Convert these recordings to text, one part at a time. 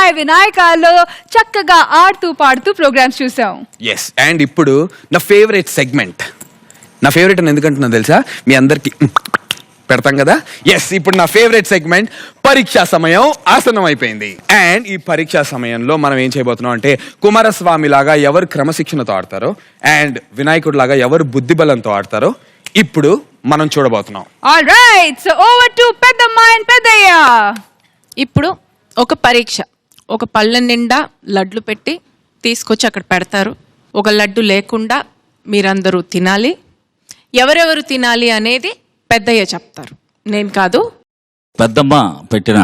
Hi వినాయకాలో చక్కగా ఆడుతూ పాడుతూ ప్రోగ్రామ్స్ చూసాం. ఎస్, అండ్ ఇప్పుడు నా ఫేవరెట్ సెగ్మెంట్. నా ఫేవరెట్ అని ఎందుకంటున్నా తెలుసా? మీ అందరికి పెడతాం కదా. ఎస్, ఇప్పుడు నా ఫేవరెట్ సెగ్మెంట్ పరీక్షా సమయం ఆసనం అయిపోయింది. అండ్ ఈ పరీక్షా సమయంలో మనం ఏం చేయబోతున్నాం అంటే, కుమారస్వామి లాగా ఎవరు క్రమశిక్షణతో ఆడతారో అండ్ వినాయకుడు లాగా ఎవరు బుద్ధి బలంతో ఆడతారో ఇప్పుడు మనం చూడబోతున్నాం. ఆల్రైట్, సో ఓవర్ టు పెద్దమ్మ అండ్ పెద్దయ్య. ఇప్పుడు ఒక పరీక్ష. ఒక పళ్ళ నిండా లడ్లు పెట్టి తీసుకొచ్చి అక్కడ పెడతారు. ఒక లడ్డు లేకుండా మీరందరూ తినాలి. ఎవరెవరు తినాలి అనేది పెద్దయ్య చెప్తారు, నేను కాదు. పెద్దమ్మ పెట్టిన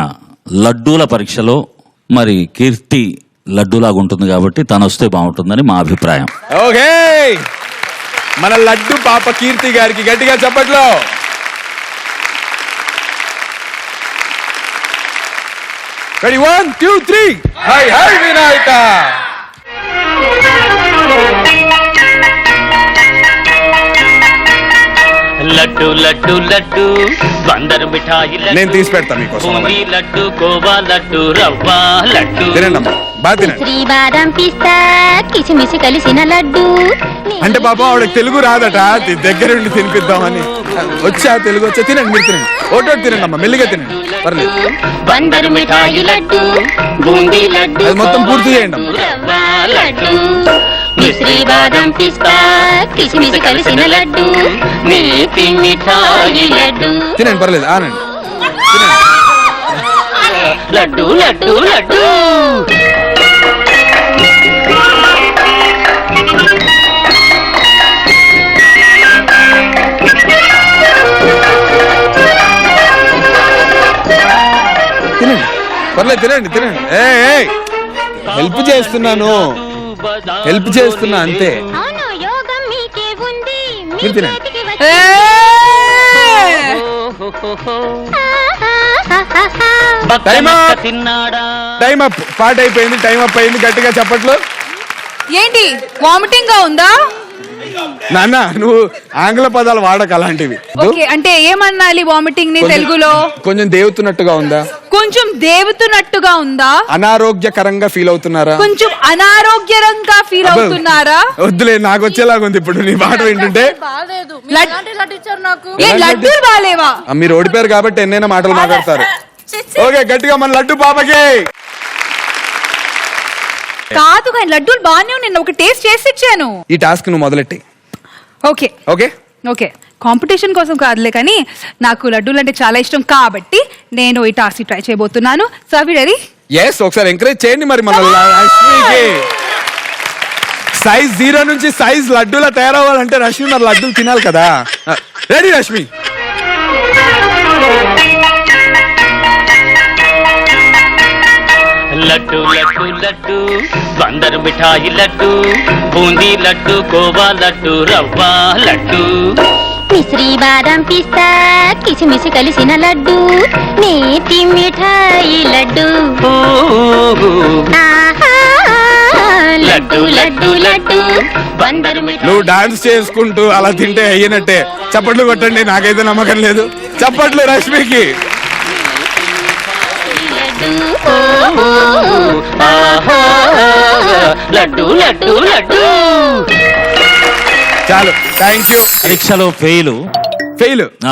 లడ్డూల పరీక్షలో మరి కీర్తి లడ్డూలాగా ఉంటుంది కాబట్టి తను వస్తే బాగుంటుందని మా అభిప్రాయం. ఓకే, మన లడ్డు పాప కీర్తి గారికి గట్టిగా చప్పట్లో. రెడీ, 1 2 3. హై హై వినాయక. లడ్డు లడ్డు లడ్డు బందరు మిఠాయి నేను తీసి పెడతా మీకోసం. లడ్డు కోవా లడ్డు రవ్వ లడ్డు. తినండి, బాగా తినండి. శ్రీబాదం పిస్తా కిసిమిసి కలిసిన లడ్డు. అంటే పాపం ఆవిడకి తెలుగు రాదట, దగ్గరుండి తినిపిద్దామని వచ్చా. తెలుగు వచ్చా, తినండి, మీరు తినండి. ఒకటి తినండి అమ్మా, మెల్లిగా తినండి, పర్లేదు. బందరు మిఠాయి లడ్డు, బూందీ లడ్డు, అది మొత్తం పూర్తి చేయండి అమ్మా. రవ్వ లడ్డు. శ్రీబాదం పిస్తా కిసిమిసి కలిసిన లడ్డు, నేతి మిఠాయి లడ్డు. తినండి, పర్లేదు, ఆనండి. లడ్డు లడ్డు లడ్డు. తినండి, పర్లేదు, తినండి తినండి. హెల్ప్ చేస్తున్నాను, హెల్ప్ చేస్తున్నా అంతే. అవును, యోగం మీకే ఉంది, మీ మీరు తినండి. చేతికి టైమ్ అప్, తిన్నాడా టైమ్ అప్, పాట అయిపోయింది, టైం అప్ అయింది. గట్టిగా చప్పట్లు. ఏంటి వామిటింగ్ గా ఉందా? నాన్న, నువ్వు ఆంగ్ల పదాలు వాడక అలాంటివి. ఓకే, అంటే ఏమన్నాలి వామిటింగ్ ని తెలుగులో? కొంచెం దేవుతున్నట్టుగా ఉందా? కొంచెం దేవుతున్నట్టుగా ఉందా? అనారోగ్యకరంగా ఫీల్ అవుతున్నారా? కొంచెం అనారోగ్యకరంగా ఫీల్ అవుతున్నారా? వద్దులే, నాకు వచ్చేలాగా ఉంది ఇప్పుడు నీ పాట వింటుంటే. ఏ లడ్డూలు బాలేవా? మీరు ఓడిపోయారు కాబట్టి ఎన్నైనా మాటలు మాట్లాడతారు. ఓకే, గట్టిగా మన లడ్డు పాపకి. కాదు కానీ లడ్డూలు బాగానే ఉన్నాయి, ఒక టేస్ట్ చేసి ఇచ్చాను. ఈ టాస్క్ నువ్వు మొదలెట్టి. ఓకే ఓకే ఓకే, కాంపిటీషన్ కోసం కాదులే, కానీ నాకు లడ్డూలు అంటే చాలా ఇష్టం కాబట్టి నేను ఈ టాస్క్ ట్రై చేయబోతున్నాను. సో అవి రెడీ? ఎస్, ఒకసారి ఎంకరేజ్ చేయండి మరి మన రష్మికి. సైజ్ 0 నుంచి సైజ్ లడ్డూలా తయారవ్వాలంటే రష్మి మరి లడ్డూలు తినాలి కదా. రెడీ రష్మి? లడ్డు లడ్డు లడ్డు బందరు మిఠాయి లడ్డు, బూందీ లడ్డు కోవా లడ్డు రవ్వ లడ్డు. శ్రీబాదం పిస్తా కిసిమిసి కలిసిన లడ్డు, నేతి మిఠాయి లడ్డు. లడ్డు లడ్డు లడ్డు బందరు మిఠాయి. నువ్వు డాన్స్ చేసుకుంటూ అలా తింటే అయ్యినట్టే. చప్పట్లు కొట్టండి, నాకైతే నమ్మకం లేదు. చప్పట్లు రష్మికి. లడ్డు లడ్డు లడ్డు. చాలు, థ్యాంక్ యూ. పరీక్షలో ఫెయిల్.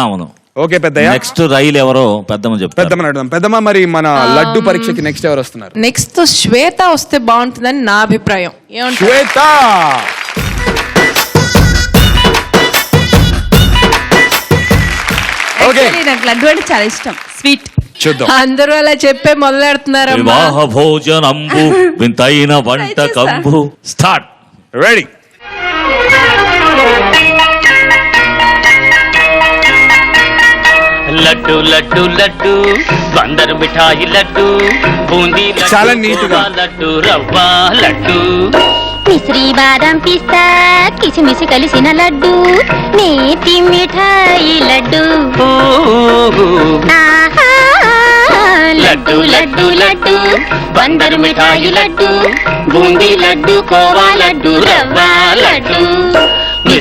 అవును. ఓకే పెద్దయ్య, నెక్స్ట్ రైలు ఎవరో పెద్దమ్మ చెప్తారు. పెద్దమ్మ అడుగుదాం. పెద్దమ్మ, మరి మన లడ్డు పరీక్షకి నెక్స్ట్ ఎవరు వస్తున్నారు? నెక్స్ట్ శ్వేత వస్తే బాగుంటుందని నా అభిప్రాయం. ఏమంటారు? శ్వేత. ఓకే, నాకు లడ్డు అంటే చాలా ఇష్టం, స్వీట్. చూద్దాం. అందరూ అలా చెప్పే మొదలెడుతున్నారమ్మా. వివాహ భోజనంబు వింతైన వంటకంబు. స్టార్ట్. రెడీ? లడ్డు లడ్డు లడ్డు బందరు మిఠాయి లడ్డు, బూందీ చాలా నీట్గా. లడ్డు రవ్వ లడ్డు. శ్రీబాదం పిస్తా కిసిమిసి కలిసిన లడ్డు, నేతి మిఠాయి లడ్డు. లడ్డు లడ్డు లడ్డు బందరు మిఠాయి లడ్డు, బూందీ లడ్డు కోవా లడ్డు రవ్వ లడ్డు.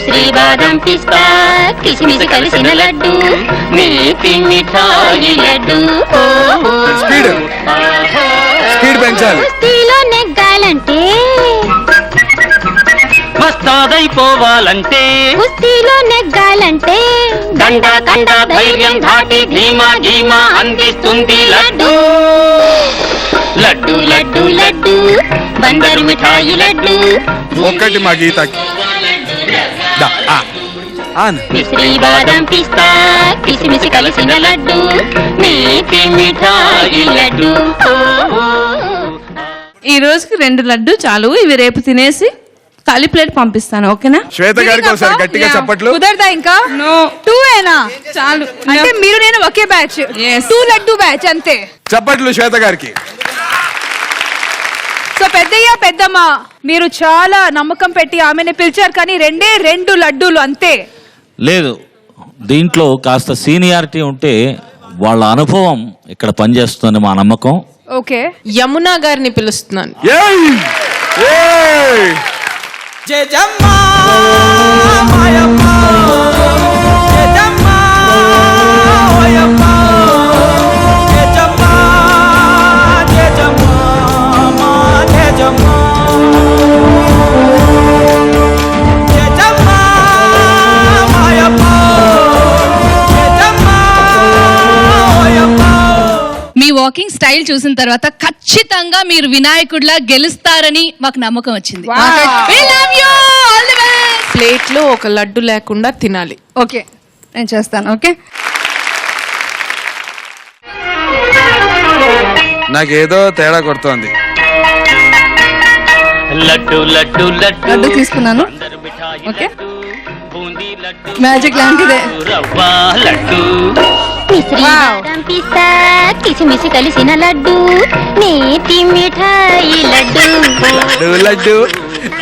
శ్రీబాదం పిస్తా కిసిమిసి కలిసిన లడ్డు, నేతి మిఠాయి లడ్డు. స్పీడ్, స్పీడ్ దంచాలి. కుస్తీలో నెగ్గాలంటే మస్తాదైపోవాలంటే కుస్తీలో నెగ్గాలంటే దండ కండ ధైర్యం ధాటి ధీమా ధీమా అందిస్తుంది లడ్డు లడ్డు లడ్డు లడ్డు బందరు మిఠాయి లడ్డు ఒక్కటి మా గీతకి దా, ఆ. ఆన్. మిశ్రీ బాదం పిస్తా కిసిమిసి కలిసిన లడ్డు నేతి మిఠాయి లడ్డు ఈ రోజుకి 2 లడ్డు చాలు. ఇవి రేపు తినేసి ఖాళీ ప్లేట్ పంపిస్తాను. ఓకేనా? శ్వేత గారికి ఒకసారి గట్టిగా చప్పట్లు. కుదరదా ఇంకా? నో, 2 ఏనా? చాలు. అంటే మీరు నేను ఒకే బ్యాచ్. Yes. 2 లడ్డు బ్యాచ్ అంతే. చప్పట్లు శ్వేత గారికి. సో పెద్దయ్య పెద్దమ్మ మీరు చాలా నమ్మకం పెట్టి ఆమెని పిలిచారు కానీ 2 లడ్డూలు అంతే. లేదు, దీంట్లో కాస్త సీనియారిటీ ఉంటే వాళ్ళ అనుభవం ఇక్కడ పనిచేస్తుంది మా నమ్మకం. ఓకే, యమునా గారిని పిలుస్తున్నాను. ఏయ్! ఏయ్! మీ వాకింగ్ స్టైల్ చూసిన తర్వాత ఖచ్చితంగా మీరు వినాయకుడిలా గెలుస్తారని మాకు నమ్మకం వచ్చింది. We love you. All the best. ప్లేట్లో ఒక లడ్డు లేకుండా తినాలి. ఓకే నేను చేస్తాను. ఓకే, నాకేదో తేడా కొడుతోంది. లడ్డు లడ్డు లడ్డు లడ్డు తీసుకున్నాను. బందరు మిఠాయి ఓకే. లడ్డు బూందీ లడ్డు మ్యాజిక్ లాంటిదే. రవ్వ లడ్డు మిశ్రీ బాదం పిస్తా కిసిమిసి కలిసిన లడ్డు నేతి మిఠాయి లడ్డు లడ్డు లడ్డు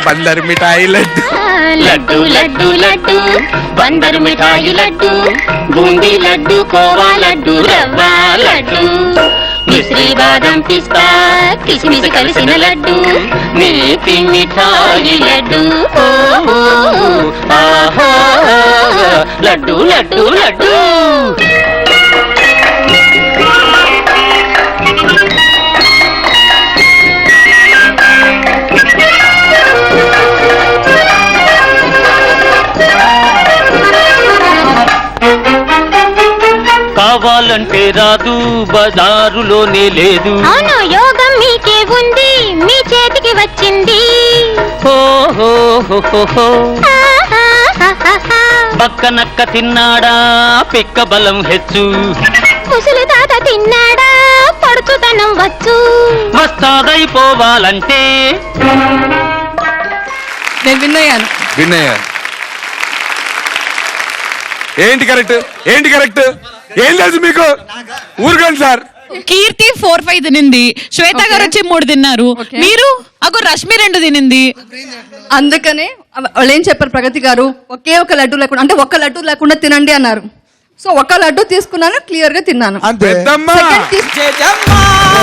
బందరు మిఠాయి లడ్డు. లడ్డు లడ్డు లడ్డు బందరు మిఠాయి లడ్డు బూందీ లడ్డు కోవా లడ్డు రవ్వ లడ్డు మిశ్రీ బాదం పిస్తా కిసిమిసి కలిసిన లడ్డు నేతి మిఠాయి లడ్డు ఆహా లడ్డు లడ్డు లడ్డు కావాలంటే రాదు బజారులోనే లేదు. అవును యోగం మీకే ఉంది మీ చేతికి వచ్చింది ఓహో ఆహాహాహాహా. పక్కనక్క తిన్నాడా పిక్క బలం హెచ్చు ముసలి తాత తిన్నాడా పడుచుదనం వచ్చు మస్తాదైపోవాలంటే నేను విన్నయ్యాను. విన్నయ్య ఏంటి కరెక్ట్? ఏంటి కరెక్ట్? ఏం తెలుసు మీకు? ఊరుకోండి సార్. కీర్తి 4-5 తినింది, శ్వేత గారు వచ్చి 3 తిన్నారు, మీరు అగో రష్మి 2 తినింది. అందుకనే వాళ్ళు ఏం చెప్పారు ప్రగతి గారు, ఒకే ఒక లడ్డు లేకుండా అంటే ఒక్క లడ్డు లేకుండా తినండి అన్నారు. సో ఒక లడ్డు తీసుకున్నాను, క్లియర్ గా తిన్నాను. పెద్దమ్మ Second తీస్-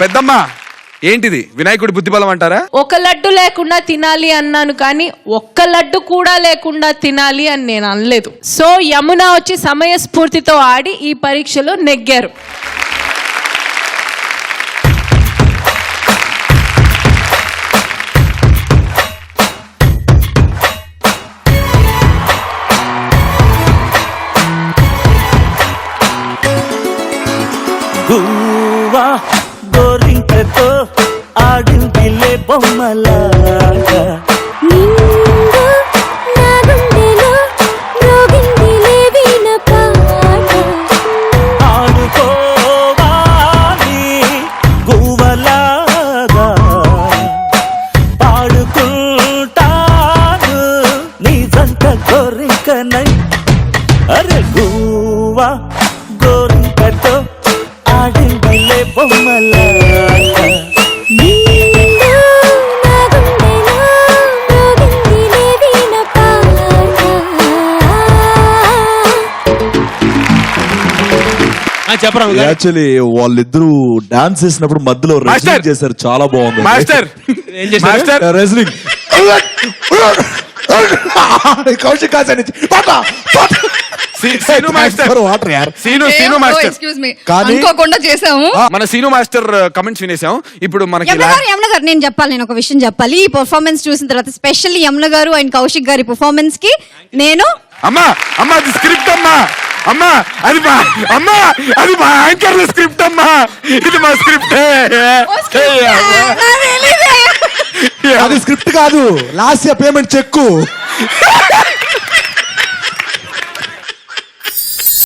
పెద్దమ్మ ఏంటిది? వినాయకుడి బుద్ధిబలం అంటారా? ఒక లడ్డు లేకుండా తినాలి అన్నాను కానీ ఒక్క లడ్డు కూడా లేకుండా తినాలి అని నేను అనలేదు. సో యమున వచ్చి సమయస్ఫూర్తితో ఆడి ఈ పరీక్షలో నెగ్గారు. గువ్వా గోరింకతో ఆడిందిలే బొమ్మలాగా ఆడుకోవాలి గువ్వలాగా పాడుకుంటాను నీ జంట గోరింకనై. అరే గువ్వా గోరింకతో ఆడిందిలే బొమ్మలాగా యాక్చువల్లీ వాళ్ళిద్దరూ డాన్స్ చేసినప్పుడు మధ్యలో మాస్టర్! రెజ్లింగ్ చేశారు, చాలా బాగుంది. Master master wrestling Kaushik Kasani Seenu master water యార్. సీను మాస్టర్ ఎక్స్క్యూజ్ మీ కానీ- అనుకోకుండా చేసాము. మన సీను మాస్టర్ కమెంట్స్ వినేసాం. ఇప్పుడు మనకి యమున గారు నేను చెప్పాలి, నేను ఒక విషయం చెప్పాలి. ఈ పర్ఫార్మెన్స్ చూసిన తర్వాత స్పెషల్లీ యమున గారు అండ్ కౌశిక్ గారి పర్ఫార్మెన్స్ కి నేను అమ్మా అది స్క్రిప్ట్ అమ్మా, అది మా యాంకర్ స్క్రిప్ట్ అమ్మా, ఇది మా స్క్రిప్ట్. అది స్క్రిప్ట్ కాదు, లాస్ట్ పేమెంట్ చెక్కు.